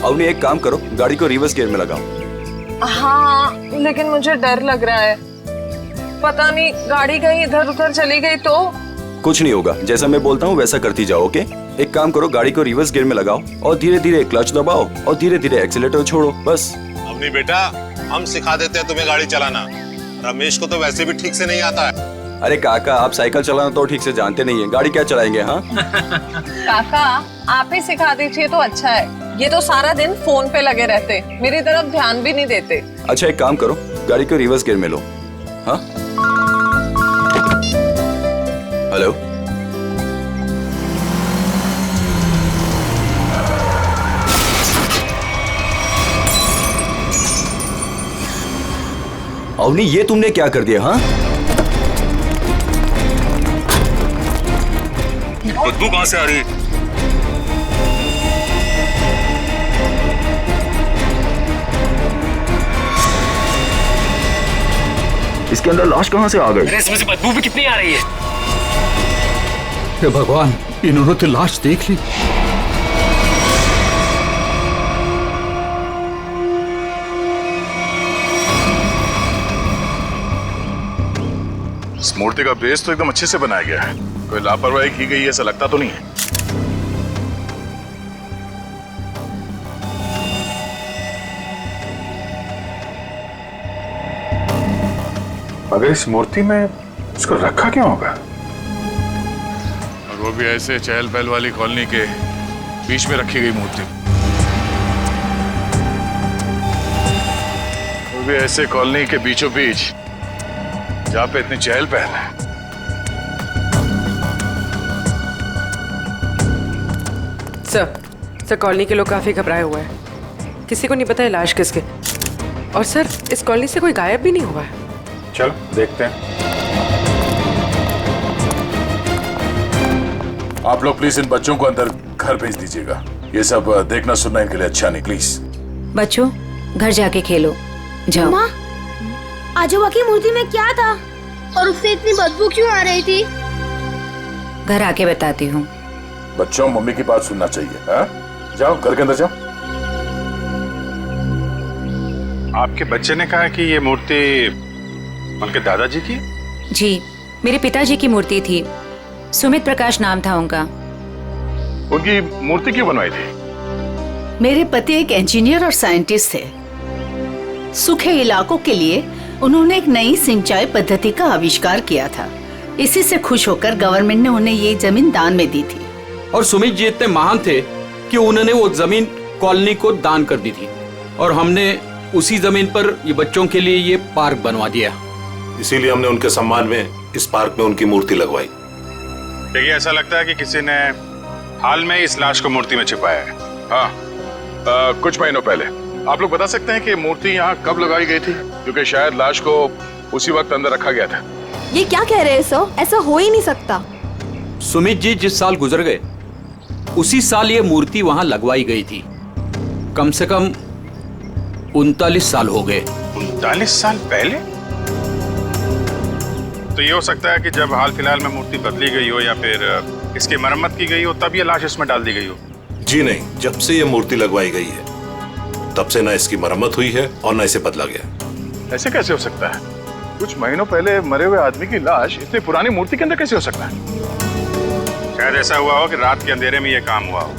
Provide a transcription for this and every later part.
अवनी एक काम करो, गाड़ी को रिवर्स गियर में लगाओ। हाँ, लेकिन मुझे डर लग रहा है, पता नहीं गाड़ी कहीं इधर उधर चली गई तो। कुछ नहीं होगा, जैसा मैं बोलता हूँ वैसा करती जाओ। ओके, एक काम करो, गाड़ी को रिवर्स गियर में लगाओ और धीरे धीरे क्लच दबाओ और धीरे धीरे एक्सीलेटर छोड़ो, बस। अवनी बेटा, हम सिखा देते हैं तुम्हें गाड़ी चलाना। रमेश को तो वैसे भी ठीक से नहीं आता है। अरे काका, आप साइकिल चलाना तो ठीक से जानते नहीं है, गाड़ी क्या चलाएंगे? हाँ काका, आप ही सिखा दीजिए तो अच्छा है। ये तो सारा दिन फोन पे लगे रहते, मेरी तरफ ध्यान भी नहीं देते। अच्छा, एक काम करो, गाड़ी को रिवर्स गियर में लो। हाँ, हेलो, अवनी, ये तुमने क्या कर दिया? हाँ, बदबू कहां से आ रही? इसके अंदर लाश कहाँ से आ गई? इसमें से बदबू भी कितनी आ रही है? हे भगवान, इन्होंने तो लाश देख ली। इस मूर्ति का बेस तो एकदम अच्छे से बनाया गया है, कोई लापरवाही की गई ऐसा लगता तो नहीं है। मगर इस मूर्ति में इसको रखा क्यों होगा? और वो भी ऐसे चहल पहल वाली कॉलोनी के बीच में रखी गई मूर्ति, वो भी ऐसे कॉलोनी के बीचों बीच जहाँ पे इतनी चहल पहल है। सर कॉलोनी के लोग काफी घबराए हुए हैं, किसी को नहीं पता है लाश किसके। और सर, इस कॉलोनी से कोई गायब भी नहीं हुआ है। चलो देखते हैं। आप लोग प्लीज इन बच्चों को अंदर घर भेज दीजिएगा, ये सब देखना सुनना इनके लिए अच्छा नहीं। प्लीज बच्चों, घर जाके खेलो, जाओ। माँ, आजोबा की मूर्ति में क्या था और उससे इतनी बदबू क्यों आ रही थी? घर आके बताती हूँ। बच्चों, मम्मी की बात सुनना चाहिए। हाँ, जाओ घर के अंदर जाओ। आपके बच्चे ने कहा कि ये मूर्ति उनके दादाजी की? जी, मेरे पिताजी की मूर्ति थी, सुमित प्रकाश नाम था उनका। उनकी मूर्ति क्यों बनवाई थी? मेरे पति एक इंजीनियर और साइंटिस्ट थे। सूखे इलाकों के लिए उन्होंने एक नई सिंचाई पद्धति का आविष्कार किया था। इसी से खुश होकर गवर्नमेंट ने उन्हें ये जमीन दान में दी थी। और सुमित जी इतने महान थे कि उन्होंने वो जमीन कॉलोनी को दान कर दी थी, और हमने उसी जमीन पर ये बच्चों के लिए ये पार्क बनवा दिया। इसीलिए हमने उनके सम्मान में इस पार्क में उनकी मूर्ति लगवाई। देखिए, ऐसा लगता है कि किसी ने हाल में इस लाश को मूर्ति में छिपाया है। हाँ, कुछ महीनों पहले। आप लोग बता सकते हैं कि मूर्ति यहाँ कब लगाई गई थी? क्योंकि शायद लाश को उसी वक्त अंदर रखा गया था। ये क्या कह रहे हैं सर? ऐसा हो ही नहीं सकता। सुमित जी जिस साल गुजर गए उसी साल ये मूर्ति वहां लगवाई गई थी। कम से कम 39 साल हो गए। 39 साल पहले? तो ये हो सकता है कि जब हाल फिलहाल में मूर्ति बदली गई हो या फिर इसकी मरम्मत की गई हो, तब ये लाश इसमें डाल दी गई हो। जी नहीं, जब से ये मूर्ति लगवाई गई है तब से ना इसकी मरम्मत हुई है और ना इसे बदला गया। ऐसे कैसे हो सकता है? कुछ महीनों पहले मरे हुए आदमी की लाश इतनी पुरानी मूर्ति के अंदर कैसे हो सकता है? शायद ऐसा हुआ हो कि रात के अंधेरे में ये काम हुआ हो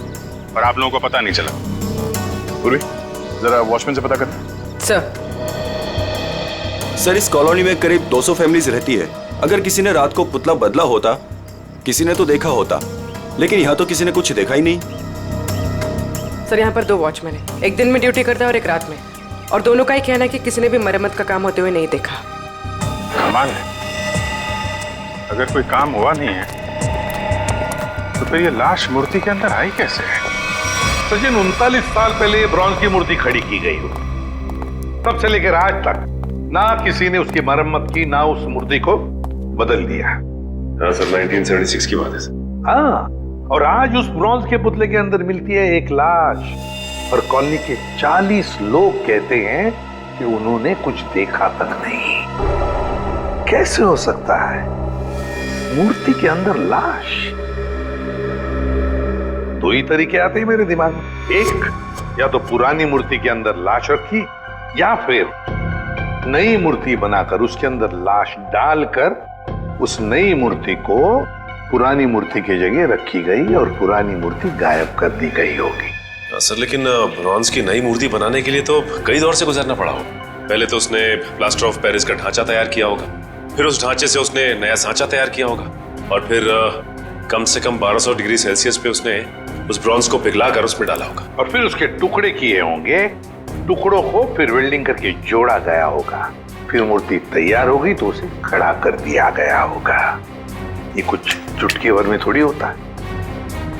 और आप लोगों को पता नहीं चला। पूर्वी, जरा वॉचमैन से पता करना। सर, इस कॉलोनी में करीब 200 फैमिलीज रहती है। अगर किसी ने रात को पुतला बदला होता, किसी ने तो देखा होता, लेकिन यहाँ तो किसी ने कुछ देखा ही नहीं। सर, यहाँ पर 2 वॉचमैन है, एक दिन में ड्यूटी करता है और एक रात में, और दोनों का ही कहना है कि किसी ने भी मरम्मत का काम होते हुए नहीं देखा। कमाल है, अगर कोई काम हुआ नहीं है तो फिर ये लाश मूर्ति के अंदर आई कैसे? सचिन, 39 साल पहले ब्रॉन्ज की मूर्ति खड़ी की गई हो, तब से लेकर आज तक ना किसी ने उसकी मरम्मत की, ना उस मूर्ति को बदल दिया। हाँ सर, 1976 की बात है सर। हाँ, और आज उस ब्रॉन्ज के पुतले के अंदर मिलती है एक लाश, और कॉलोनी के 40 लोग कहते हैं कि उन्होंने कुछ देखा तक नहीं। कैसे हो सकता है? मूर्ति के अंदर लाश? 2 ही तरीके आते हैं मेरे दिमाग में। या तो पुरानी मूर्ति के अंदर लाश रखी या फिर नई मूर्ति बनाकर उसके अंदर लाश डालकर उस नई मूर्ति को पुरानी मूर्ति की जगह रखी गई और पुरानी मूर्ति गायब कर दी गई होगी। सर लेकिन ब्रॉन्ज की नई मूर्ति बनाने के लिए तो कई दौर से गुजरना पड़ा हो। पहले तो उसने प्लास्टर ऑफ पेरिस का ढांचा तैयार किया होगा, फिर उस ढांचे से उसने नया सांचा तैयार किया होगा, और फिर कम से कम 1200 डिग्री सेल्सियस पे उसने उस ब्रॉन्ज को पिघलाकर उसमें डाला होगा, और फिर उसके टुकड़े किए होंगे। टुकड़ों को फिर वेल्डिंग करके जोड़ा गया होगा, फिर मूर्ति तैयार होगी तो उसे खड़ा कर दिया गया होगा। ये कुछ चुटकी भर में थोड़ी होता है,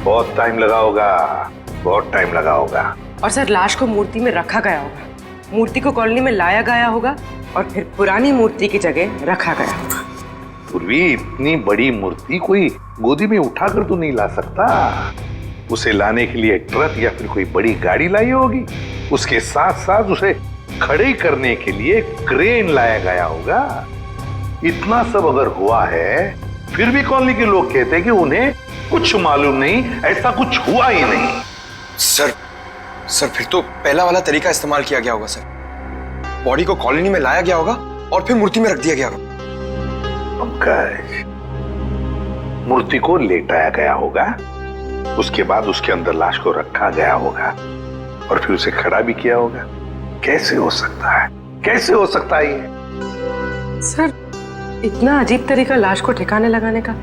बहुत टाइम लगा होगा, बहुत टाइम लगा होगा। और सर लाश को मूर्ति में रखा गया होगा, मूर्ति को कॉलोनी में लाया गया होगा और फिर पुरानी मूर्ति की जगह रखा गया होगा। पूर्वी इतनी बड़ी मूर्ति कोई गोदी में उठाकर तो नहीं ला सकता, उसे लाने के लिए ट्रक या फिर कोई बड़ी गाड़ी लाई होगी। उसके साथ साथ उसे खड़े करने के लिए क्रेन लाया गया होगा। इतना सब अगर हुआ है फिर भी कॉलोनी के लोग कहते हैं कि उन्हें कुछ मालूम नहीं, ऐसा कुछ हुआ ही नहीं। सर फिर तो पहला वाला तरीका इस्तेमाल किया गया होगा सर। बॉडी को कॉलोनी में लाया गया होगा और फिर मूर्ति में रख दिया गया होगा। मूर्ति को लेटाया गया होगा, उसके बाद उसके अंदर लाश को रखा गया होगा और फिर उसे खड़ा भी किया होगा। कैसे हो सकता है, कैसे हो सकता है ये? सर इतना अजीब तरीका लाश को ठिकाने लगाने का,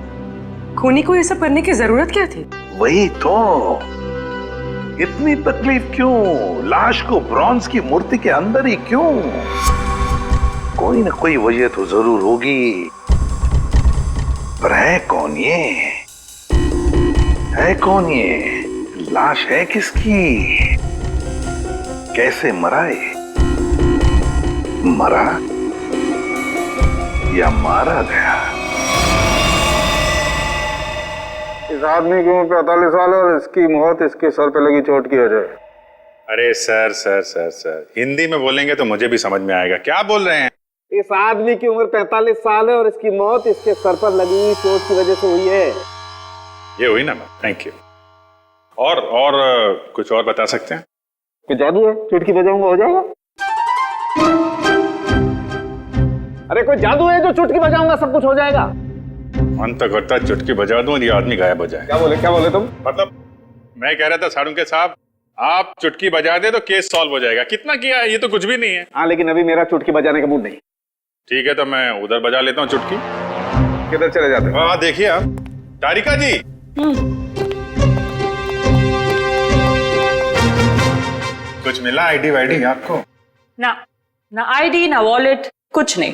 खूनी को ये सब करने की जरूरत क्या थी? वही तो, इतनी तकलीफ क्यों? लाश को ब्रॉन्ज की मूर्ति के अंदर ही क्यों? कोई ना कोई वजह तो जरूर होगी, पर है कौन ये? है कौन ये? लाश है किसकी? कैसे मरा ये? मरा या मारा गया? इस आदमी की उम्र 45 साल है और इसकी मौत इसके सर पे लगी चोट की वजह। अरे sir sir sir sir Hindi में बोलेंगे तो मुझे भी समझ में आएगा। क्या बोल रहे हैं? इस आदमी की उम्र 45 साल है और इसकी मौत इसके सर पर लगी हुई चोट की वजह से हुई है। ये हुई ना मैम, थैंक यू। और कुछ और बता सकते हैं? कोई जादू है, चुटकी बजाऊंगा हो जाएगा? अरे कोई जादू है जो चुटकी बजाऊंगा सब कुछ हो जाएगा? मन तो करता है चुटकी बजा दूं ये आदमी गायब हो जाए। क्या बोले तुम? मतलब मैं कह रहा था सारुंके साहब, आप चुटकी बजा दे तो केस सॉल्व हो जाएगा। कितना किया है, ये तो कुछ भी नहीं है। हाँ लेकिन अभी मेरा चुटकी बजाने का मूड नहीं। ठीक है तो मैं उधर बजा लेता हूँ चुटकी। किधर चले जाते? हाँ देखिए आप, तारिका जी। कुछ मिला आईडी वाईडी आपको? ना आईडी ना वॉलेट, कुछ नहीं।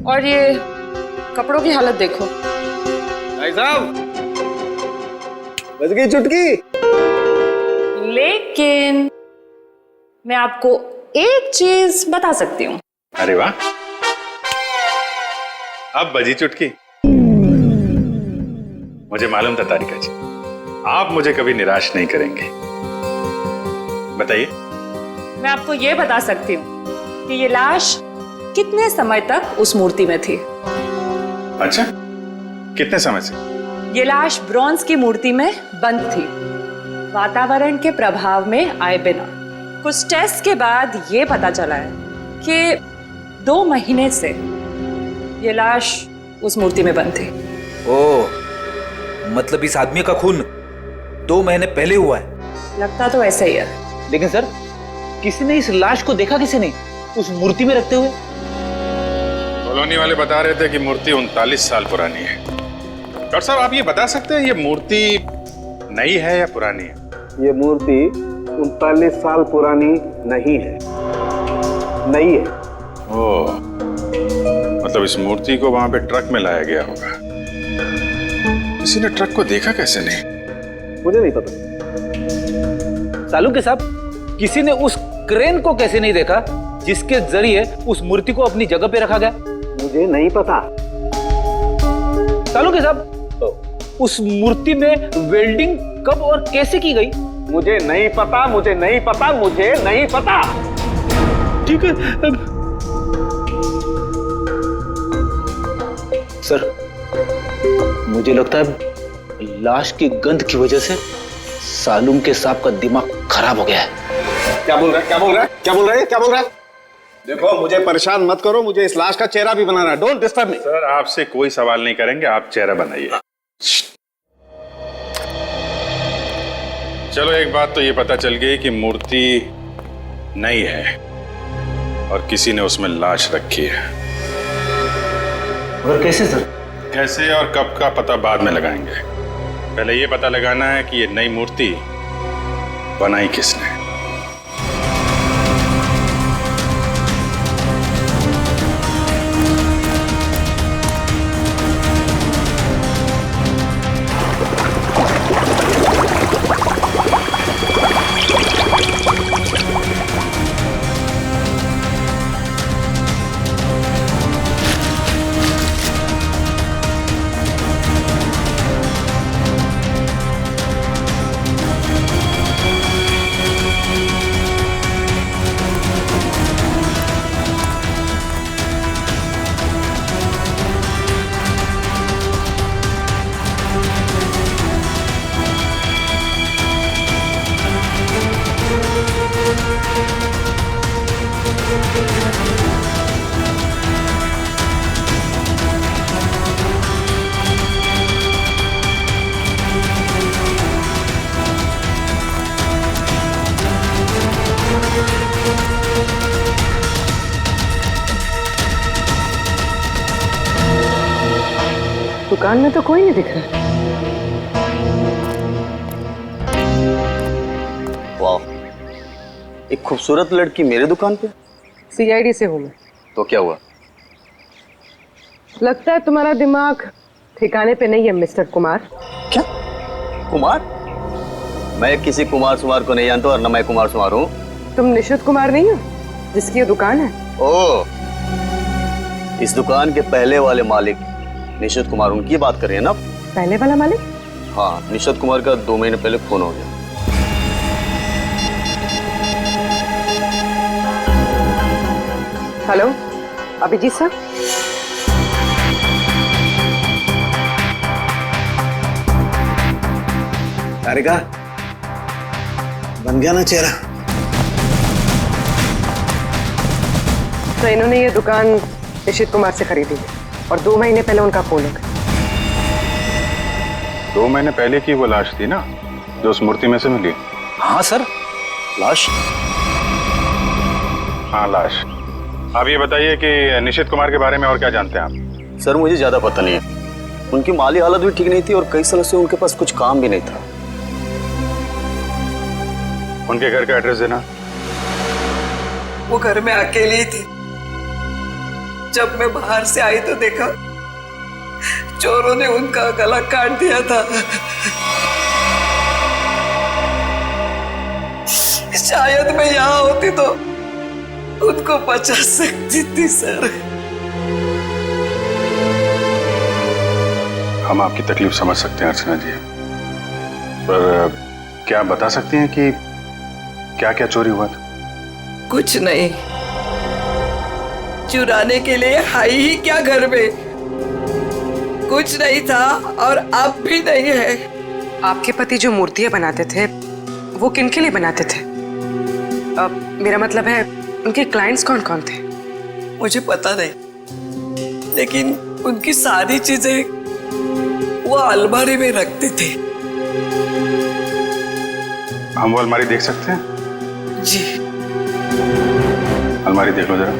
और ये कपड़ों की हालत देखो। भाई साहब बज गई चुटकी। लेकिन मैं आपको एक चीज बता सकती हूँ। अरे वाह, अब बजी चुटकी। मुझे मालूम था तारिका जी, आप मुझे कभी निराश नहीं करेंगे। बताइए। मैं आपको ये बता सकती हूँ कि ये लाश कितने समय तक उस मूर्ति में थी। अच्छा, कितने समय से? ये लाश ब्रॉन्ज की मूर्ति में बंद थी, वातावरण के प्रभाव में आए बिना। कुछ टेस्ट के बाद ये पता चला है कि 2 महीने से ये लाश उस मूर्ति में बंद थी। ओह, मतलब इस आदमी का खून 2 महीने पहले हुआ है? लगता तो ऐसा ही है। लेकिन सर किसी ने इस लाश को देखा किसी ने उस मूर्ति में रखते हुए? कॉलोनी वाले बता रहे थे कि मूर्ति 39 साल पुरानी है। डॉक्टर साहब आप ये बता सकते हैं ये मूर्ति नई है या पुरानी है? ये मूर्ति 39 साल पुरानी नहीं है, नई है। ओह, मतलब इस मूर्ति को वहां पे ट्रक में लाया गया होगा। किसी ने ट्रक को देखा कैसे नहीं? मुझे नहीं पता। सालू के साहब, किसी ने उस क्रेन को कैसे नहीं देखा जिसके जरिए उस मूर्ति को अपनी जगह पे रखा गया? मुझे नहीं पता। सालू के साहब, उस मूर्ति में वेल्डिंग कब और कैसे की गई? मुझे नहीं पता, मुझे नहीं पता, मुझे नहीं पता। ठीक है सर, मुझे लगता है लाश की गंध की वजह से सालूम के साहब का दिमाग खराब हो गया है। क्या बोल रहा है, क्या बोल रहा है, क्या बोल रहा है, क्या बोल रहा है? देखो मुझे परेशान मत करो, मुझे इस लाश का चेहरा भी बनाना है। Don't disturb me. सर आपसे कोई सवाल नहीं करेंगे, आप चेहरा बनाइए। चलो एक बात तो ये पता चल गई कि मूर्ति नहीं है और किसी ने उसमें लाश रखी है। और कैसे सर? कैसे और कब का पता बाद में लगाएंगे, पहले ये पता लगाना है कि ये नई मूर्ति बनाई किसने। दुकान में तो कोई नहीं दिख रहा। वाह, एक खूबसूरत लड़की मेरे दुकान पे। सीआईडी से हूँ मैं। तो क्या हुआ? लगता है तुम्हारा दिमाग ठिकाने पे नहीं है मिस्टर कुमार। क्या? कुमार? मैं किसी कुमार सुमार को नहीं जानता और न मैं कुमार सुमार हूँ। तुम निशित कुमार नहीं हो जिसकी ये दुकान है? ओह, इस दुकान के पहले वाले मालिक निशित कुमार, उनकी बात कर रहे हैं ना? पहले वाला मालिक? हाँ, निशित कुमार का 2 महीने पहले खून हो गया। Hello Abhijit sir. तारिका, बन गया ना चेहरा? तो इन्होंने ये दुकान निशित कुमार से खरीदी और 2 महीने पहले उनका खून हो गया। 2 महीने पहले की वो लाश थी ना जो उस मूर्ति में से मिली? हाँ सर, लाश। हाँ लाश। आप ये बताइए कि निशित कुमार के बारे में और क्या जानते हैं आप? सर मुझे ज्यादा पता नहीं है। उनकी माली हालत भी ठीक नहीं थी और कई सालों से उनके पास कुछ काम भी नहीं था। उनके घर का एड्रेस देना। वो घर में अकेली थी। जब मैं बाहर से आई तो देखा चोरों ने उनका गला काट दिया था। शायद मैं यहाँ होती तो उनको बचा सकती थी सर। हम आपकी तकलीफ समझ सकते हैं अर्चना जी, पर क्या आप बता सकती हैं कि क्या क्या चोरी हुआ था? कुछ नहीं, चुराने के लिए आई ही क्या घर में? कुछ नहीं था और अब भी नहीं है। आपके पति जो मूर्तियां बनाते थे वो किनके लिए बनाते थे? मेरा मतलब है उनके क्लाइंट्स कौन कौन थे? मुझे पता नहीं, लेकिन उनकी सारी चीजें वो अलमारी में रखते थे। हम वो अलमारी देख सकते हैं? जी। अलमारी देख लो जरा।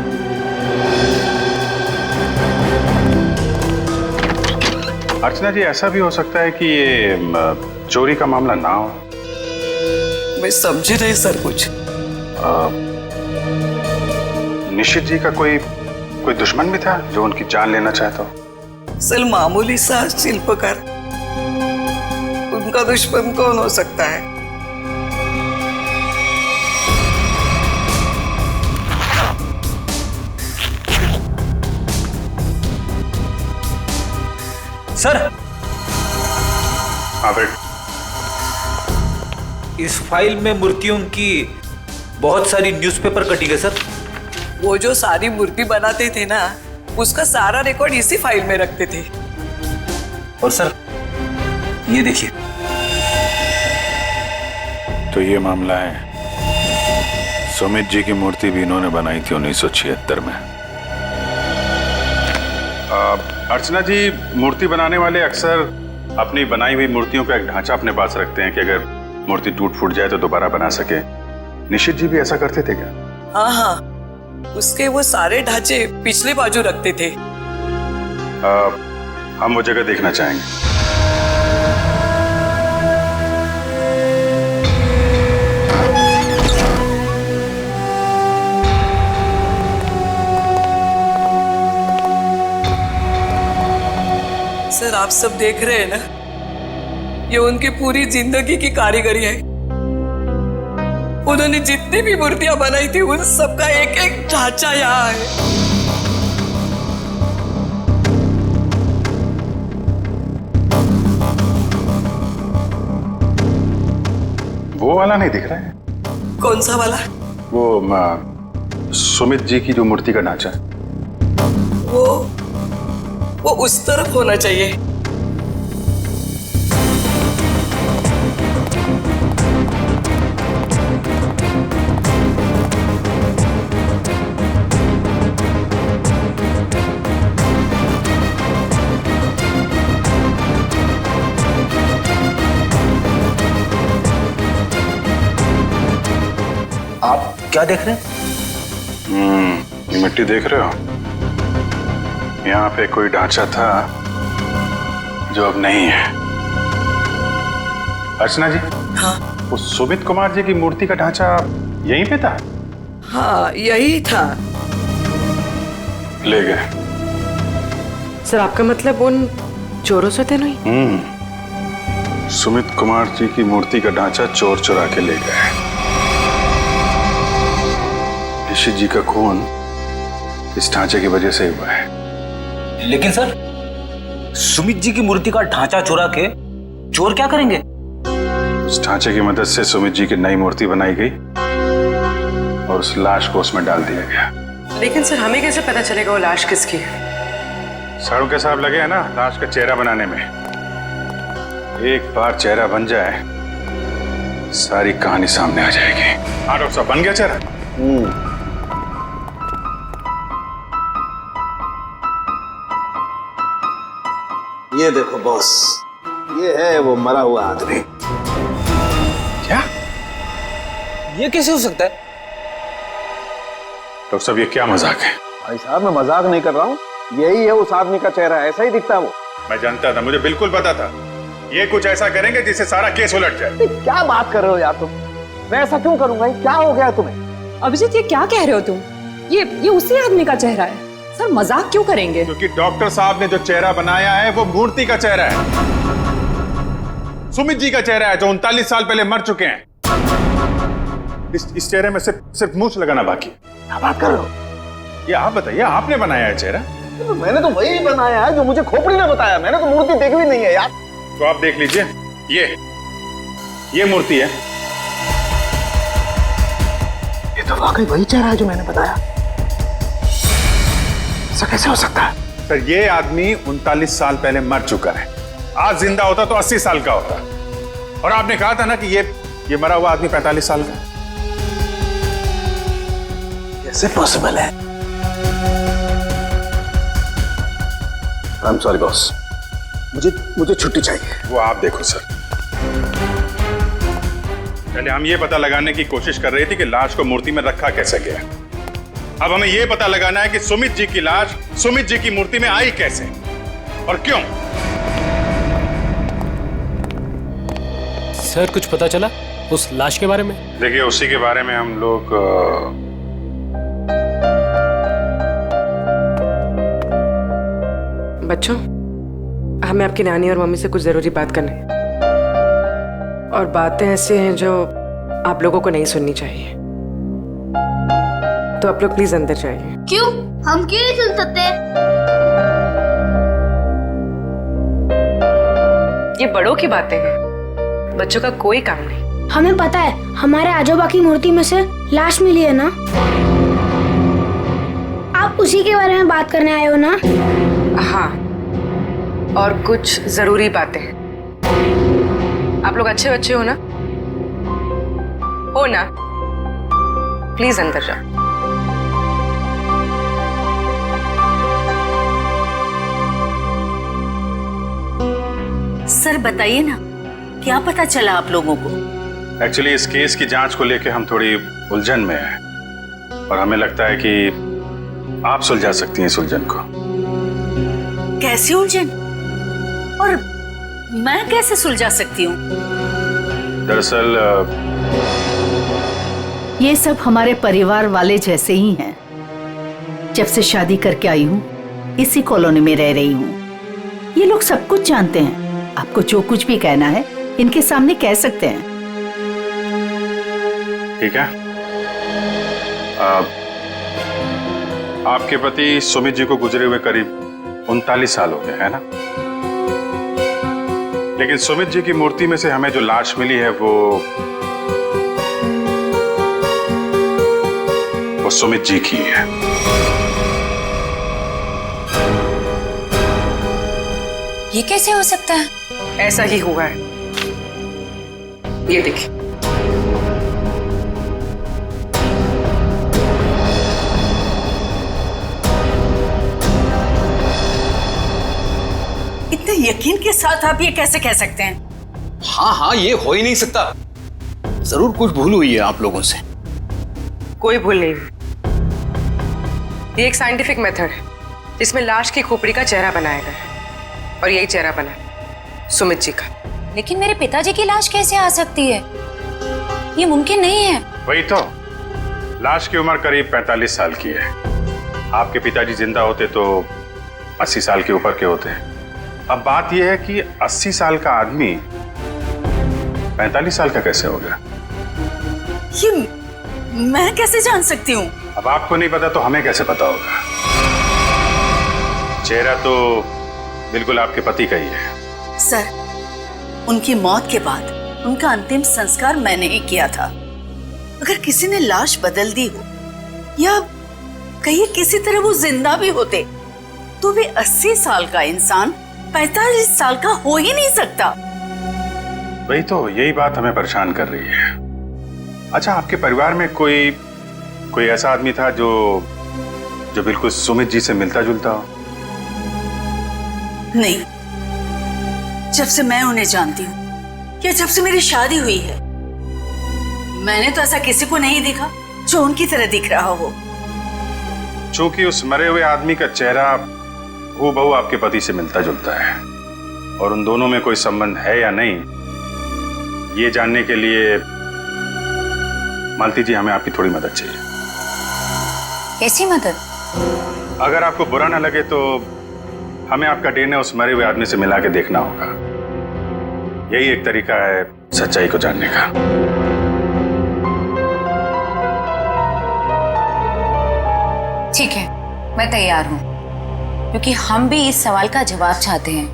अर्चना जी, ऐसा भी हो सकता है कि ये चोरी का मामला ना हो। मैं समझी नहीं सर कुछ। निशित जी का कोई दुश्मन भी था जो उनकी जान लेना चाहता हो? सर मामूली सा शिल्पकार, उनका दुश्मन कौन हो सकता है? सर, हाँ बेट। इस फाइल में मूर्तियों की बहुत सारी न्यूज़पेपर कटिंग है सर। वो जो सारी मूर्ति बनाते थे ना, उसका सारा रिकॉर्ड इसी फाइल में रखते थे। और सर ये देखिए। तो ये मामला है सुमित जी की मूर्ति भी इन्होंने बनाई थी 1976 में। अर्चना जी, मूर्ति बनाने वाले अक्सर अपनी बनाई हुई मूर्तियों का एक ढांचा अपने पास रखते हैं कि अगर मूर्ति टूट फूट जाए तो दोबारा बना सके। निशित जी भी ऐसा करते थे क्या? हाँ हाँ, उसके वो सारे ढांचे पिछले बाजू रखते थे। हम वो जगह देखना चाहेंगे। सर, आप सब देख रहे हैं ना, ये उनकी पूरी जिंदगी की कारीगरी है। उन्होंने जितनी भी मूर्तियां बनाई थी उन सबका एक एक ढांचा यहाँ है। वो वाला नहीं दिख रहा है? कौन सा वाला? वो सुमित जी की जो मूर्ति का ढांचा है, वो उस तरफ होना चाहिए। आप क्या देख रहे हैं? ये मिट्टी देख रहे हो? यहाँ पे कोई ढांचा था जो अब नहीं है। अर्चना जी, हाँ, वो सुमित कुमार जी की मूर्ति का ढांचा यहीं पे था? हाँ, यही था। ले गए। सर, आपका मतलब उन चोरों से थे नहीं? सुमित कुमार जी की मूर्ति का ढांचा चोर चुरा के ले गए। निशित जी का खून इस ढांचे की वजह से हुआ है। लेकिन सर, सुमित जी की मूर्ति का ढांचा चुरा के चोर क्या करेंगे? उस ढांचे की मदद से सुमित जी की नई मूर्ति बनाई गई और उस लाश को उसमें डाल दिया गया। लेकिन सर, हमें कैसे पता चलेगा वो लाश किसकी है? साड़ू के साहब लगे हैं ना लाश का चेहरा बनाने में। एक बार चेहरा बन जाए, सारी कहानी सामने आ जाएगी। हाँ डॉक्टर साहब, बन गया चेहरा? ये देखो बॉस, ये है वो मरा हुआ आदमी। क्या? ये कैसे हो सकता है? डॉक्टर साहब, ये क्या मजाक है? भाई साहब, मैं मजाक नहीं कर रहा हूँ, यही है उस आदमी का चेहरा, ऐसा ही दिखता है वो। मैं जानता था, मुझे बिल्कुल पता था ये कुछ ऐसा करेंगे जिससे सारा केस उलट जाए। क्या बात कर रहे हो यार तुम? मैं ऐसा क्यों करूंगा? क्या हो गया तुम्हें? अभिजीत, ये क्या कह रहे हो तुम? ये उसी आदमी का चेहरा है। सर, मजाक क्यों करेंगे? क्योंकि डॉक्टर साहब ने जो चेहरा बनाया है वो मूर्ति का चेहरा है। सुमित जी का चेहरा है जो 39 साल पहले मर चुके हैं। इस चेहरे में सिर्फ मूंछ लगाना बाकी। क्या बात कर रहे हो? ये आप बताइए, आपने बनाया है चेहरा? तो मैंने तो वही बनाया है जो मुझे खोपड़ी ने बताया। मैंने तो मूर्ति देखी भी नहीं है यार। तो आप देख लीजिए, ये मूर्ति है। ये तो वाकई वही चेहरा है जो मैंने बताया। ऐसा कैसे हो सकता है? सर, ये आदमी 39 साल पहले मर चुका है। आज जिंदा होता तो 80 साल का होता। और आपने कहा था ना कि ये मरा हुआ आदमी 45 साल का। कैसे पॉसिबल है? आई एम सॉरी बॉस, मुझे छुट्टी चाहिए। वो आप देखो सर। पहले हम ये पता लगाने की कोशिश कर रहे थे कि लाश को मूर्ति में रखा कैसे गया। अब हमें यह पता लगाना है कि सुमित जी की लाश सुमित जी की मूर्ति में आई कैसे और क्यों। सर, कुछ पता चला उस लाश के बारे में? देखिए, उसी के बारे में हम लोग बच्चों, हमें आपकी नानी और मम्मी से कुछ जरूरी बात करनी है। और बातें ऐसी हैं जो आप लोगों को नहीं सुननी चाहिए। तो आप लोग प्लीज अंदर जाइए। क्यों? हम क्यों नहीं सुन सकते? ये बड़ों की बातें हैं, बच्चों का कोई काम नहीं। हमें पता है, हमारे आजोबा की मूर्ति में से लाश मिली है ना। आप उसी के बारे में बात करने आए हो ना? हाँ, और कुछ जरूरी बातें हैं। आप लोग अच्छे बच्चे हो ना? प्लीज अंदर जाओ। सर बताइए ना, क्या पता चला आप लोगों को? एक्चुअली इस केस की जांच को लेकर हम थोड़ी उलझन में हैं और हमें लगता है कि आप सुलझा सकती हैं इस उलझन को। कैसी उलझन? और मैं कैसे सुलझा सकती हूँ? दरअसल ये सब हमारे परिवार वाले जैसे ही हैं। जब से शादी करके आई हूँ इसी कॉलोनी में रह रही हूँ। ये लोग सब कुछ जानते हैं। आपको जो कुछ भी कहना है इनके सामने कह सकते हैं। ठीक है। आपके पति सुमित जी को गुजरे हुए करीब 39 साल हो गए, है ना? लेकिन सुमित जी की मूर्ति में से हमें जो लाश मिली है वो सुमित जी की है। ये कैसे हो सकता है? ऐसा ही हुआ है, ये देखिए। इतने यकीन के साथ आप ये कैसे कह सकते हैं? हाँ, ये हो ही नहीं सकता। जरूर कुछ भूल हुई है आप लोगों से। कोई भूल नहीं हुई। ये एक साइंटिफिक मेथड है जिसमें लाश की खोपड़ी का चेहरा बनाया गया है और यही चेहरा बना है सुमित जी का। लेकिन मेरे पिताजी की लाश कैसे आ सकती है? ये मुमकिन नहीं है। वही तो, लाश की उम्र करीब 45 साल की है। आपके पिताजी जिंदा होते तो 80 साल के ऊपर के होते हैं। अब बात यह है कि 80 साल का आदमी 45 साल का कैसे हो गया? ये मैं कैसे जान सकती हूँ? अब आपको नहीं पता तो हमें कैसे पता होगा? चेहरा तो बिल्कुल आपके पति का ही है। सर, उनकी मौत के बाद उनका अंतिम संस्कार मैंने ही किया था। अगर किसी ने लाश बदल दी हो या कहीं किसी तरह वो जिंदा भी होते तो भी 80 साल का इंसान 45 साल का हो ही नहीं सकता। वही तो, यही बात हमें परेशान कर रही है। अच्छा, आपके परिवार में कोई ऐसा आदमी था जो बिल्कुल सुमित जी से मिलता जुलता हो? नहीं, जब से मैं उन्हें जानती हूँ या जब से मेरी शादी हुई है मैंने तो ऐसा किसी को नहीं देखा जो उनकी तरह दिख रहा हो। चूंकि उस मरे हुए आदमी का चेहरा हूबहू आपके पति से मिलता जुलता है और उन दोनों में कोई संबंध है या नहीं, ये जानने के लिए मालती जी हमें आपकी थोड़ी मदद चाहिए। कैसी मदद? अगर आपको बुरा ना लगे तो हमें आपका डीएनए उस मरे हुए आदमी से मिला के देखना होगा। यही एक तरीका है सच्चाई को जानने का। ठीक है, मैं तैयार हूँ, क्योंकि हम भी इस सवाल का जवाब चाहते हैं।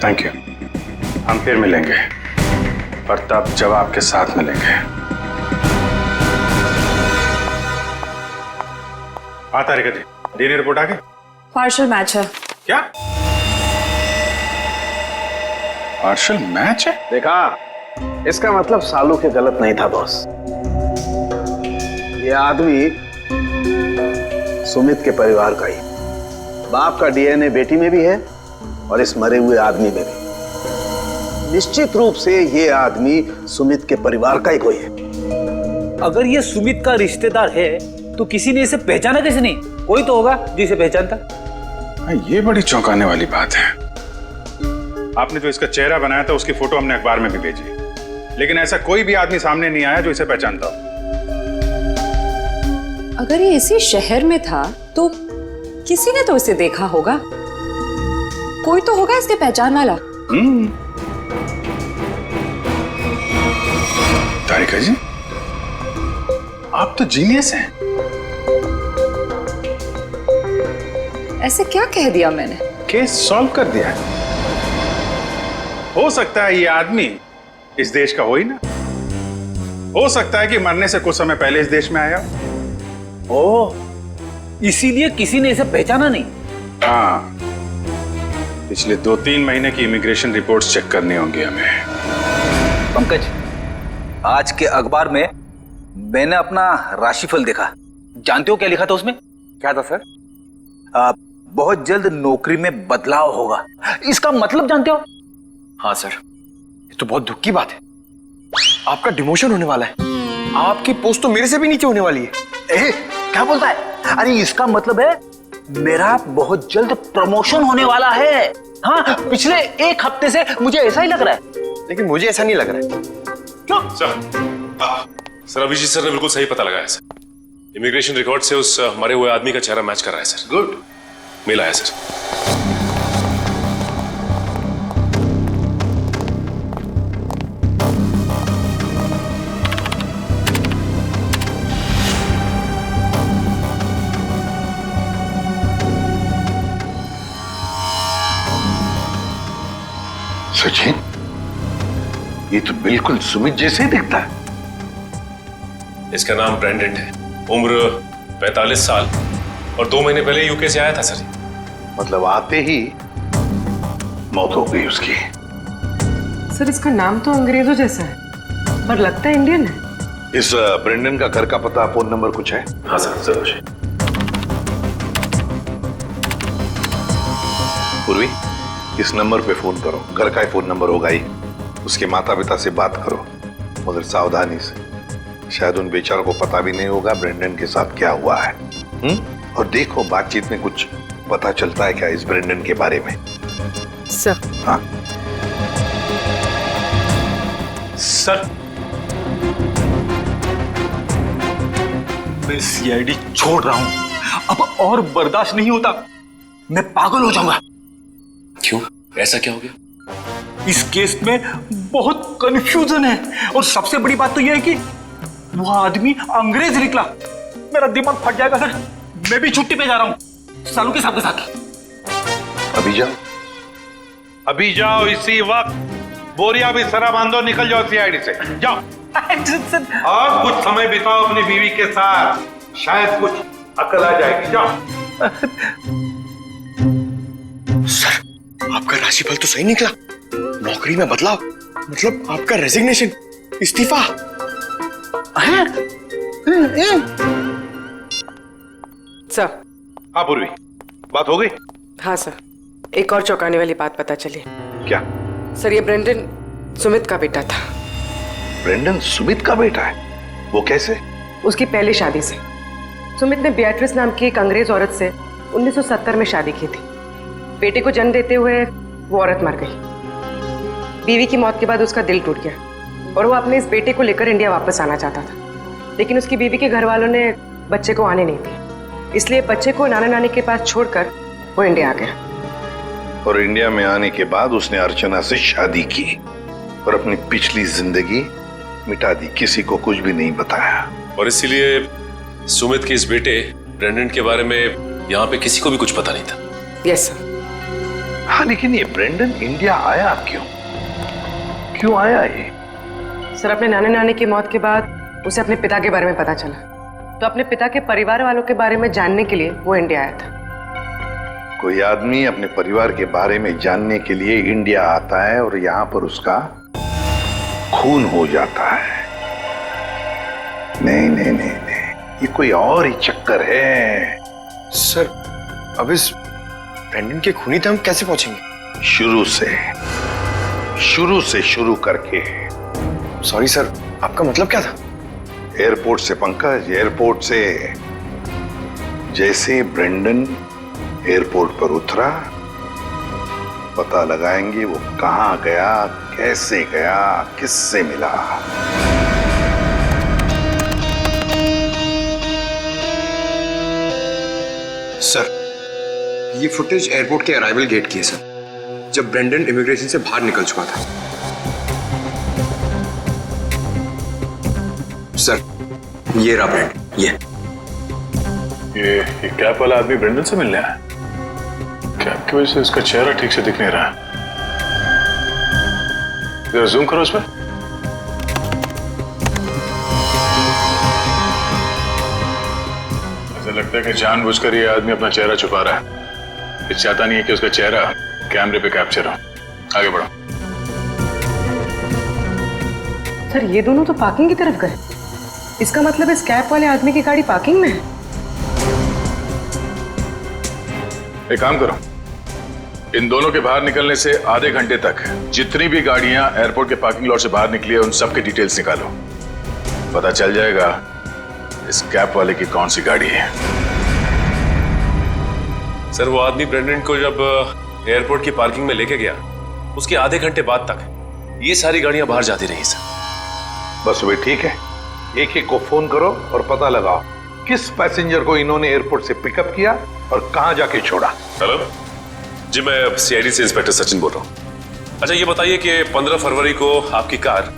Thank you. हम फिर मिलेंगे, पर तब जब आपके साथ मिलेंगे। तारिका जी, डीएनए रिपोर्ट आ गई? पार्शियल मैच है। क्या पार्शियल मैच है? देखा, इसका मतलब सालू के गलत नहीं था बॉस। ये आदमी सुमित के परिवार का ही। बाप का डीएनए बेटी में भी है और इस मरे हुए आदमी में भी। निश्चित रूप से ये आदमी सुमित के परिवार का ही कोई है। अगर ये सुमित का रिश्तेदार है तो किसी ने इसे पहचाना कैसे नहीं? कोई तो होगा जिसे पहचानता। ये बड़ी चौंकाने वाली बात है। आपने जो इसका चेहरा बनाया था उसकी फोटो हमने अखबार में भी भेजी, लेकिन ऐसा कोई भी आदमी सामने नहीं आया जो इसे पहचानता हो। अगर ये इसी शहर में था तो किसी ने तो इसे देखा होगा। कोई तो होगा इसके पहचान वाला। तारिका जी, आप तो जीनियस हैं। ऐसे क्या कह दिया मैंने? केस सॉल्व कर दिया। हो सकता है ये आदमी इस देश का हो ही ना। हो सकता है कि मरने से कुछ समय पहले इस देश में आया। ओह, इसीलिए किसी ने इसे पहचाना नहीं। हाँ, पिछले 2-3 महीने की इमिग्रेशन रिपोर्ट्स चेक करनी होंगी हमें। पंकज, आज के अखबार में मैंने अपना राशिफल देखा। जानते हो क्या लिखा था उसमें? क्या था सर? बहुत जल्द नौकरी में बदलाव होगा। इसका मतलब जानते हो? हाँ सर, ये तो बहुत दुख की बात है। आपका डिमोशन होने वाला है। आपकी पोस्ट तो मेरे से भी नीचे होने वाली है। क्या बोलता है? अरे इसका मतलब है मेरा बहुत जल्द प्रमोशन होने वाला है। हाँ, पिछले 1 हफ्ते से मुझे ऐसा ही लग रहा है। लेकिन मुझे ऐसा नहीं लग रहा है। क्यों? सर अभिजीत सर ने बिल्कुल सही पता लगाया सर। इमिग्रेशन रिकॉर्ड से उस मरे हुए आदमी का चेहरा मैच कर रहा है सर। गुड, मिला है सर। सचिन, ये तो बिल्कुल सुमित जैसे ही दिखता है। इसका नाम ब्रेंडन है, उम्र 45 साल और 2 महीने पहले यूके से आया था सर। मतलब आते ही मौत हो गई उसकी। सर इसका नाम तो अंग्रेजों जैसा है पर लगता है इंडियन है। इस ब्रेंडन का घर का पता, फोन नंबर कुछ है? हाँ सर, जरूर। पूर्वी, इस नंबर पे फोन करो। घर का ही फोन नंबर होगा ही। उसके माता पिता से बात करो, मगर सावधानी से। शायद उन बेचारों को पता भी नहीं होगा ब्रेंडन के साथ क्या हुआ है। और देखो बातचीत में कुछ पता चलता है क्या इस ब्रेंडन के बारे में। सर। हाँ सर, मैं सीआईडी छोड़ रहा हूं। अब और बर्दाश्त नहीं होता। मैं पागल हो जाऊंगा। क्यों? ऐसा क्या हो गया? इस केस में बहुत कंफ्यूजन है और सबसे बड़ी बात तो यह है कि वो आदमी अंग्रेज निकला। मेरा दिमाग फट जाएगा सर। मैं भी छुट्टी पे जा रहा हूं सालू के साहब के साथ। अभी जाओ, अभी जाओ, इसी वक्त बोरिया भी सरा बांधो, निकल जाओ सीआईडी से। जाओ और कुछ समय बिताओ अपनी बीवी के साथ, शायद कुछ अकल आ जाएगी। जाओ। सर, आपका राशिफल तो सही निकला। नौकरी में बदलाव मतलब आपका रेजिग्नेशन, इस्तीफा। सर। हाँ पूर्वी, बात हो गई? हाँ सर, एक और चौंकाने वाली बात पता चली। क्या? सर, ये ब्रेंडन सुमित का बेटा था। ब्रेंडन सुमित का बेटा है? वो कैसे? उसकी पहली शादी से। सुमित ने बियाट्रिस नाम की एक अंग्रेज औरत से 1970 में शादी की थी। बेटे को जन्म देते हुए वो औरत मर गई। बीवी की मौत के बाद उसका दिल टूट गया और वो अपने इस बेटे को लेकर इंडिया वापस आना चाहता था, लेकिन उसकी बीवी के घर वालों ने बच्चे को आने नहीं दिया। इसलिए बच्चे को नाना नानी के पास छोड़कर वो इंडिया आ गया। और इंडिया में आने के बाद उसने अर्चना से शादी की और अपनी पिछली जिंदगी मिटा दी, किसी को कुछ भी नहीं बताया। और इसीलिए सुमित के इस बेटे ब्रेंडन के बारे में यहाँ पे किसी को भी कुछ पता नहीं था। Yes sir. हाँ, लेकिन ये ब्रेंडन इंडिया आया क्यों? क्यों आया ये? सर, अपने नाना नानी की मौत के बाद उसे अपने पिता के बारे में पता चला, तो अपने पिता के परिवार वालों के बारे में जानने के लिए वो इंडिया आया था। कोई आदमी अपने परिवार के बारे में जानने के लिए इंडिया आता है और यहाँ पर उसका खून हो जाता है। नहीं नहीं नहीं नहीं, ये कोई और ही चक्कर है। सर, अब इस ब्रेंडन के खूनी तक हम कैसे पहुंचेंगे? शुरू से शुरू करके। सॉरी सर, आपका मतलब क्या था? एयरपोर्ट से पंकज, एयरपोर्ट से। जैसे ब्रेंडन एयरपोर्ट पर उतरा, पता लगाएंगे वो कहां गया, कैसे गया, किससे मिला। सर, ये फुटेज एयरपोर्ट के अराइवल गेट की है सर, जब ब्रेंडन इमिग्रेशन से बाहर निकल चुका था। सर, ये रहा ब्रेंडन, ये कैप वाला आदमी ब्रेंडन से मिलने आया। कैप की वजह से उसका चेहरा ठीक से दिख नहीं रहा। जरा जूम करो उसमें। ऐसा लगता है कि जानबूझकर ये आदमी अपना चेहरा छुपा रहा है। ये चाहता नहीं है कि उसका चेहरा कैमरे पे कैप्चर हो। आगे बढ़ो। सर ये दोनों तो पार्किंग की तरफ गए। इसका मतलब इस कैब वाले आदमी की गाड़ी पार्किंग में है। एक काम करो, इन दोनों के बाहर निकलने से आधे घंटे तक जितनी भी गाड़ियां एयरपोर्ट के पार्किंग लॉट से बाहर निकली है उन सब के डिटेल्स निकालो। पता चल जाएगा इस कैब वाले की कौन सी गाड़ी है। सर वो आदमी ब्रेंडन को जब एयरपोर्ट की पार्किंग में लेके गया उसके आधे घंटे बाद तक ये सारी गाड़ियां बाहर जाती रही सर। बस वे ठीक है, एक एक को फोन करो और पता लगाओ किस पैसेंजर को इन्होंने एयरपोर्ट से पिकअप किया और कहां जाके छोड़ा। हेलो जी, मैं सीआईडी से इंस्पेक्टर सचिन बोल रहा हूँ। अच्छा ये बताइए कि 15 फरवरी को आपकी कार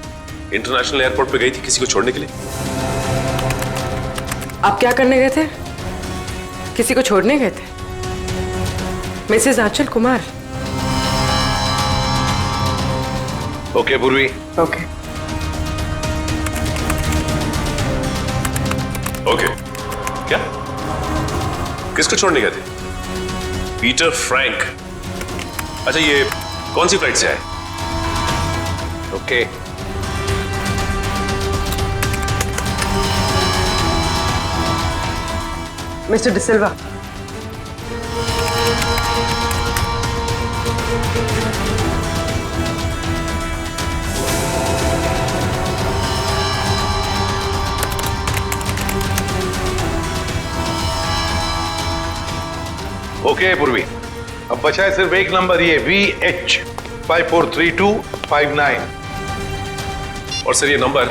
इंटरनेशनल एयरपोर्ट पे गई थी किसी को छोड़ने के लिए? आप क्या करने गए थे? किसी को छोड़ने गए थे? मिसेस आंचल कुमार। ओके पूर्वी। Okay okay. क्या? किसको छोड़ने गए थे? Peter Frank. अच्छा ये कौन सी फ्लाइट से आए? ओके। मिस्टर डिसिल्वा, ओके पूर्वी, अब बचा है सिर्फ एक नंबर, ये VH 543259। और सर ये नंबर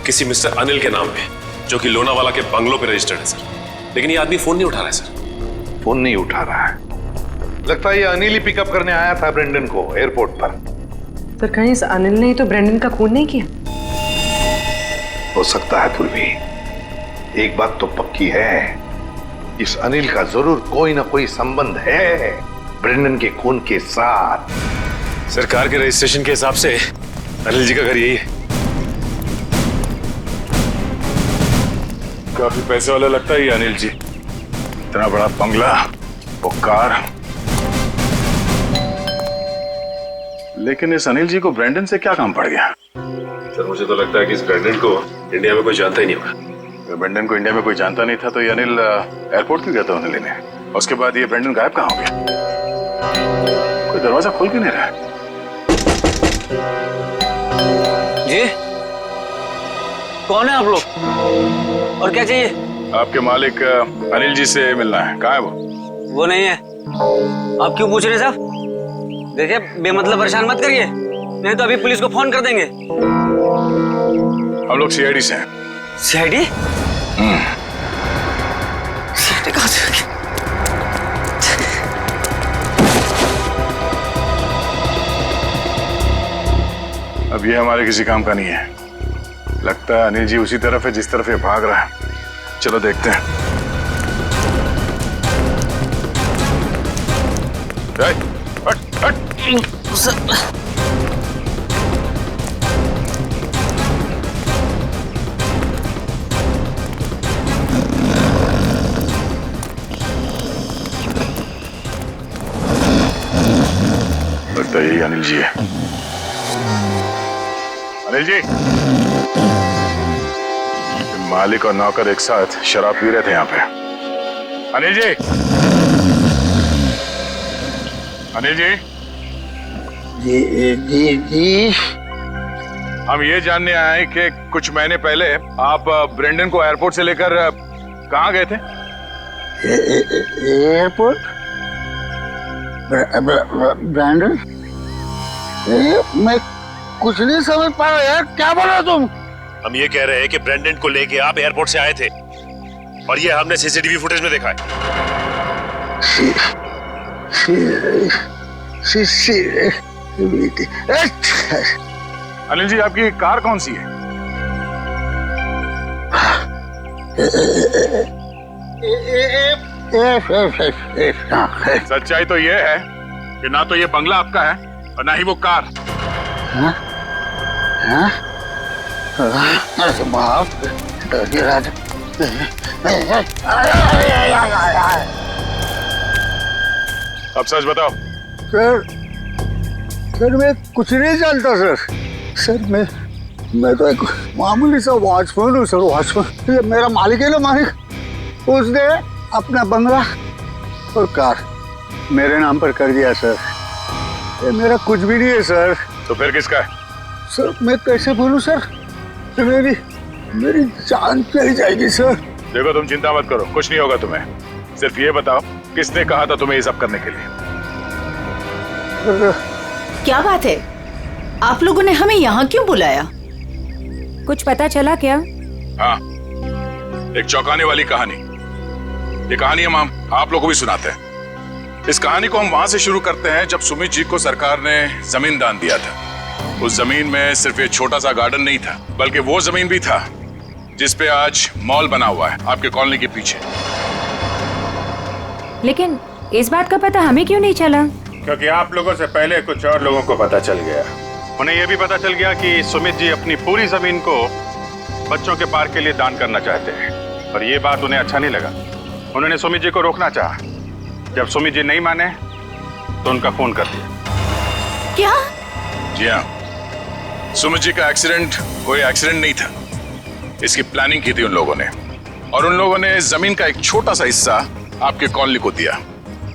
किसी मिस्टर अनिल के नाम पे जो कि लोनावाला के बंगलो पे रजिस्टर्ड है सर, लेकिन ये आदमी फोन नहीं उठा रहा है सर। फोन नहीं उठा रहा है? लगता है ये अनिल ही पिकअप करने आया था ब्रेंडन को एयरपोर्ट पर। सर कहीं इस अनिल ने ही तो ब्रेंडन का खून नहीं किया? हो सकता है पूर्वी, एक बात तो पक्की है, इस अनिल का जरूर कोई ना कोई संबंध है ब्रेंडन के खून के साथ। सरकार के रजिस्ट्रेशन के हिसाब से अनिल जी का घर यही है। काफी पैसे वाला लगता है ये अनिल जी, इतना बड़ा बंगला, वो कार। लेकिन इस अनिल जी को ब्रेंडन से क्या काम पड़ गया? सर मुझे तो लगता है कि इस ब्रेंडन को इंडिया में कोई जानता ही नहीं होगा। ब्रेंडन को इंडिया में कोई जानता नहीं था तो ये अनिल एयरपोर्ट क्यों गया था उन्हें लेने? उसके बाद ये ब्रेंडन गायब कहाँ हो गया? कोई दरवाजा खोल क्यों नहीं रहा? जी कौन है आप लोग और क्या चाहिए? आपके मालिक अनिल जी से मिलना है। कहाँ है वो? वो नहीं है। आप क्यों पूछ रहे साहब? देखिए बेमतलब परेशान मत करिए, नहीं तो अभी पुलिस को फोन कर देंगे। हम लोग सीआईडी से हैं। सीआईडी? कहाँ से? अब ये हमारे किसी काम का नहीं है। लगता है अनिल जी उसी तरफ है जिस तरफ ये भाग रहा है। चलो देखते हैं। हट, हट, हट। लगता है यही अनिल जी है। अनिल जी, मालिक और नौकर एक साथ शराब पी रहे थे यहाँ पे। अनिल जी, अनिल जी, जी हम ये जानने आए कि कुछ महीने पहले आप ब्रेंडन को एयरपोर्ट से लेकर कहाँ गए थे? एयरपोर्ट? ब्रेंडन? मैं कुछ नहीं समझ पा रहा यार, क्या बोल रहे हो तुम? हम ये कह रहे हैं कि ब्रेंडन को लेके आप एयरपोर्ट से आए थे और ये हमने सीसीटीवी फुटेज में देखा है। अनिल जी, आपकी कार कौन सी है? सच्चाई तो ये है कि ना तो ये बंगला आपका है और ना ही वो कार। अब सच बताओ। सर मैं कुछ नहीं जानता सर। सर मैं तो एक मामूली सा वॉचमैन हूँ सर, वॉचमैन। ये मेरा मालिक है ना, मालिक, उसने अपना बंगला और कार मेरे नाम पर कर दिया सर। ये मेरा कुछ भी नहीं है सर। तो फिर किसका है? सर मैं कैसे बोलूं सर, मेरी जान चली जाएगी सर। देखो तुम चिंता मत करो, कुछ नहीं होगा तुम्हें। सिर्फ ये बताओ किसने कहा था तुम्हें ये सब करने के लिए? क्या बात है, आप लोगों ने हमें यहाँ क्यों बुलाया? कुछ पता चला क्या? हाँ, एक चौंकाने वाली कहानी। ये कहानी हम आप लोगों को भी सुनाते हैं। इस कहानी को हम वहां से शुरू करते हैं जब सुमित जी को सरकार ने जमीन दान दिया था। उस जमीन में सिर्फ ये छोटा सा गार्डन नहीं था, बल्कि वो जमीन भी था जिसपे आज मॉल बना हुआ है आपके कॉलोनी के पीछे। लेकिन इस बात का पता हमें क्यों नहीं चला? क्योंकि आप लोगों से पहले कुछ और लोगों को पता चल गया। उन्हें यह भी पता चल गया कि सुमित जी अपनी पूरी जमीन को बच्चों के पार्क के लिए दान करना चाहते हैं, और ये बात उन्हें अच्छा नहीं लगा। उन्होंने सुमित जी को रोकना चाहा। जब सुमित जी नहीं माने तो उनका फोन कर दिया। क्या? जी हाँ, सुमित जी का एक्सीडेंट कोई एक्सीडेंट नहीं था। इसकी प्लानिंग की थी उन लोगों ने, और उन लोगों ने जमीन का एक छोटा सा हिस्सा आपके कॉलोनी को दिया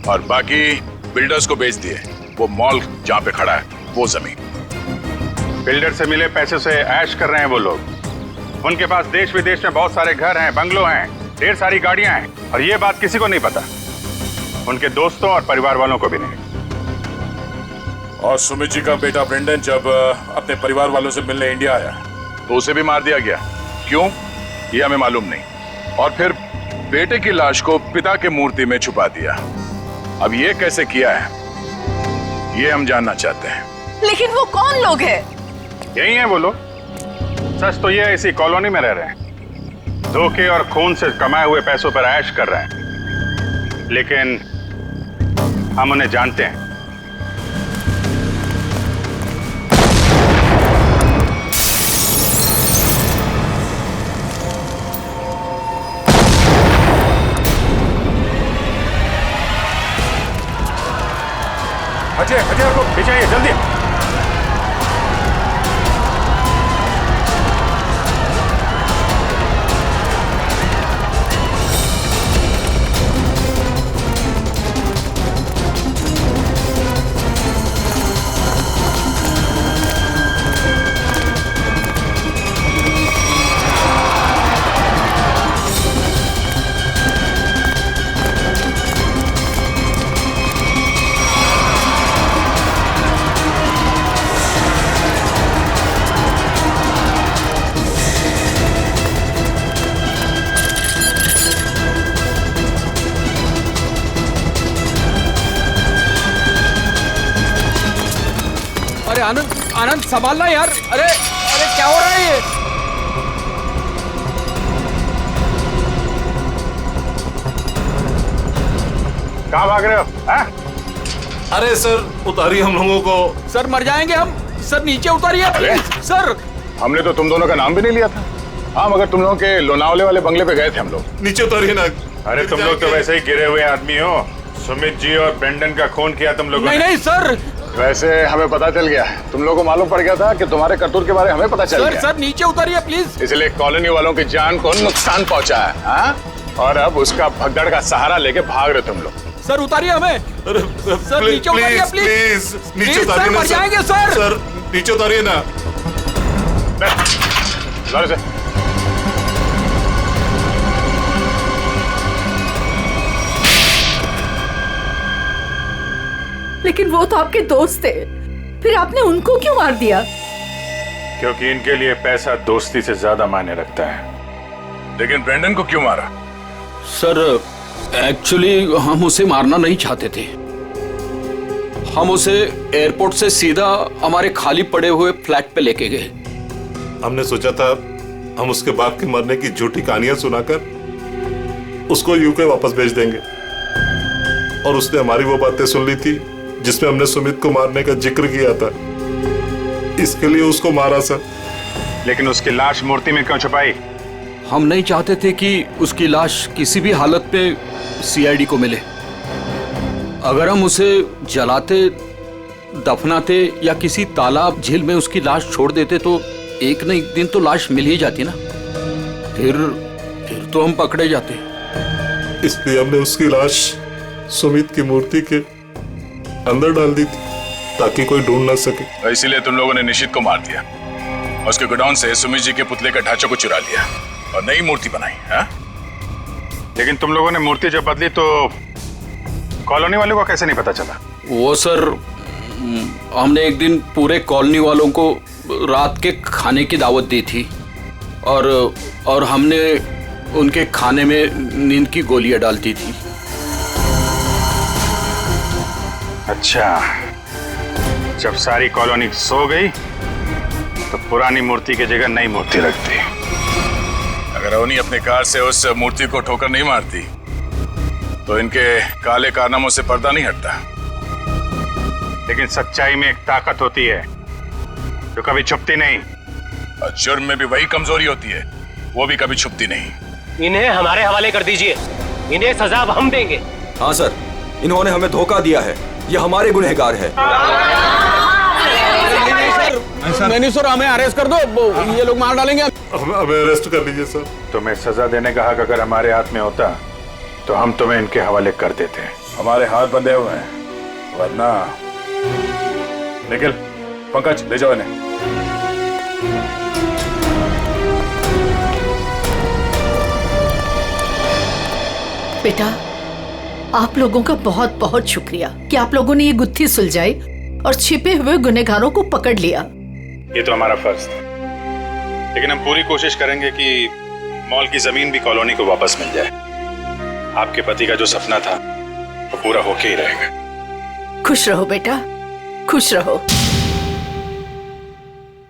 और बाकी बिल्डर्स को बेच दिए। वो मॉल जहाँ पे खड़ा है वो जमीन। बिल्डर से मिले पैसे से ऐश कर रहे हैं वो लोग। उनके पास देश विदेश में बहुत सारे घर हैं, बंगलो हैं, ढेर सारी गाड़ियां हैं, और ये बात किसी को नहीं पता, उनके दोस्तों और परिवार वालों को भी नहीं। और सुमित जी का बेटा ब्रेंडन जब अपने परिवार वालों से मिलने इंडिया आया तो उसे भी मार दिया गया। क्यों, ये हमें मालूम नहीं। और फिर बेटे की लाश को पिता के मूर्ति में छुपा दिया। अब ये कैसे किया है ये हम जानना चाहते हैं। लेकिन वो कौन लोग हैं? यही हैं वो लोग। सच तो ये इसी कॉलोनी में रह रहे हैं, धोखे और खून से कमाए हुए पैसों पर ऐश कर रहे हैं, लेकिन हम उन्हें जानते हैं। अजय को पीछे आइए जल्दी। आनंद आनंद संभालना यार। अरे अरे क्या हो रहा है ये? कहाँ भाग रहे हो? अरे सर उतारिए हम लोगों को। सर मर जाएंगे हम। सर नीचे उतारिए प्लीज। सर हमने तो तुम दोनों का नाम भी नहीं लिया था। हाँ, मगर तुम लोगों के लोनावले वाले बंगले पे गए थे हम लोग। नीचे उतारिए ना। अरे तुम लोग तो वैसे ही गिरे हुए आदमी हो। सुमित जी और ब्रेंडन का खून किया तुम लोगों ने। नहीं सर, वैसे हमें पता चल गया, तुम लोगों को मालूम पड़ गया था कि तुम्हारे करतूत के बारे में हमें पता चल गया। सर नीचे उतारिए प्लीज। इसलिए कॉलोनी वालों की जान को नुकसान पहुंचा है। हाँ? और अब उसका भगदड़ का सहारा लेके भाग रहे तुम लोग। सर उतारिए हमें। सर नीचे उतारिए प्लीज। नीचे उतारिए ना। मर जाएंगे सर। सर नीचे उतारिए ना। लेकिन वो तो आपके दोस्त थे, फिर आपने उनको क्यों मार दिया? क्योंकि इनके लिए पैसा दोस्ती से ज्यादा मायने रखता है। लेकिन ब्रेंडन को क्यों मारा? सर एक्चुअली हम उसे मारना नहीं चाहते थे। हम उसे एयरपोर्ट से सीधा हमारे खाली पड़े हुए फ्लैट पे लेके गए। हमने सोचा था हम उसके बाप के मरने की झूठी कहानियां सुनाकर उसको यूके वापस भेज देंगे, और उसने हमारी वो बातें सुन ली थी जिसमें हमने सुमित को मारने का जिक्र किया था। इसके लिए उसको मारा सर। लेकिन उसकी लाश मूर्ति में क्यों छुपाई? हम नहीं चाहते थे कि उसकी लाश किसी भी हालत में सीआईडी को मिले। अगर हम उसे जलाते, दफनाते या किसी तालाब झील में उसकी लाश छोड़ देते तो एक न एक दिन तो लाश मिल ही जाती ना। फिर तो हम पकड़े जाते। इसलिए हमने उसकी लाश सुमित की मूर्ति के अंदर डाल दी थी ताकि कोई ढूंढ ना सके। इसीलिए तुम लोगों ने निशित को मार दिया और उसके गोडाउन से सुमित जी के पुतले के ढांचे को चुरा लिया और नई मूर्ति बनाई। हाँ? लेकिन तुम लोगों ने मूर्ति जब बदली तो कॉलोनी वालों को कैसे नहीं पता चला? वो सर, हमने एक दिन पूरे कॉलोनी वालों को रात के खाने की दावत दी थी और हमने उनके खाने में नींद की गोलियां डालती थी। अच्छा, जब सारी कॉलोनी सो गई तो पुरानी मूर्ति की जगह नई मूर्ति रख दी। अगर अवनी अपने कार से उस मूर्ति को ठोकर नहीं मारती तो इनके काले कारनामों से पर्दा नहीं हटता। लेकिन सच्चाई में एक ताकत होती है जो कभी छुपती नहीं, और जुर्म में भी वही कमजोरी होती है, वो भी कभी छुपती नहीं। इन्हें हमारे हवाले कर दीजिए, इन्हें सजा हम देंगे। हाँ सर, इन्होंने हमें धोखा दिया है, ये हमारे गुनहगार है। नहीं सर, हमें अरेस्ट कर दो, ये लोग मार डालेंगे। हमें अरेस्ट कर लीजिए सर। तुम्हें सजा देने का हक अगर हमारे हाथ में होता तो हम तुम्हें इनके हवाले कर देते। हमारे हाथ बंधे हुए हैं, वरना निखिल, पंकज ले जाओ इन्हें। बेटा, आप लोगों का बहुत बहुत शुक्रिया कि आप लोगों ने ये गुत्थी सुलझाई और छिपे हुए गुनहगारों को पकड़ लिया। ये तो हमारा फर्ज था, लेकिन हम पूरी कोशिश करेंगे कि मॉल की जमीन भी कॉलोनी को वापस मिल जाए। आपके पति का जो सपना था वो पूरा होके ही रहेगा। खुश रहो बेटा, खुश रहो।